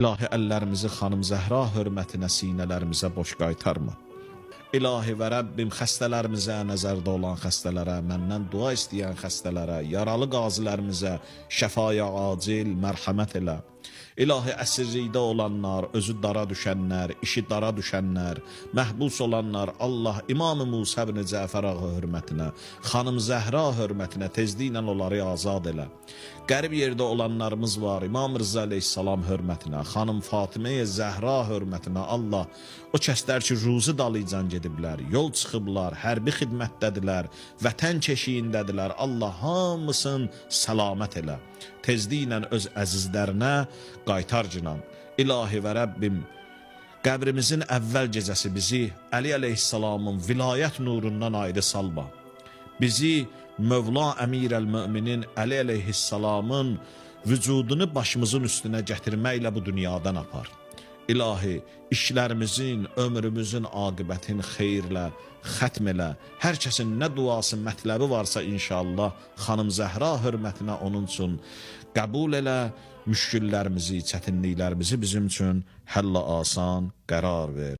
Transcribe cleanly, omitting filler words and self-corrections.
İlahi əllərimizi xanım Zəhra hörmətinə sinələrimizə boş qaytarma. İlahi və Rəbbim xəstələrimizə, nəzərdə olan xəstələrə, məndən dua istəyən xəstələrə, yaralı qazilərimizə şəfaya acil mərhəmət elə. İlahi əsirlikdə olanlar, özü dara düşənlər, işi dara düşənlər, məhbus olanlar, Allah İmam-ı Musa ibn Cəfər ağa hörmətinə, xanım Zəhra hörmətinə tezliklə onları azad elə. Qərib yerdə olanlarımız var, İmam Rıza əleyhissalam hörmətinə, xanım Fatiməyə Zəhra hörmətinə, Allah o kəslər ki, ruzi dalıcan gediblər, yol çıxıblar, hərbi xidmətdədirlər, vətən keşiyindədirlər, Allah hamısın səlamət elə. Tezliklə öz əzizlərinə qaytar cinan. İlahi və Rəbbim, qəbrimizin əvvəl gecəsi bizi Əli əleyhissalamın vilayət nurundan ayrı salma. Bizi Mövla Əmir-əl-Möminin Əli əleyhissalamın vücudunu başımızın üstünə gətirməklə bu dünyadan apar. İlahi, işlərimizin, ömrümüzün aqibətini xeyirlə xətm elə. Hər kəsin nə duası, mətləbi varsa inşallah xanım Zəhra hörmətinə onun üçün qəbul elə. Müşküllərimizi, çətinliklərimizi bizim üçün həll asan qərar ver.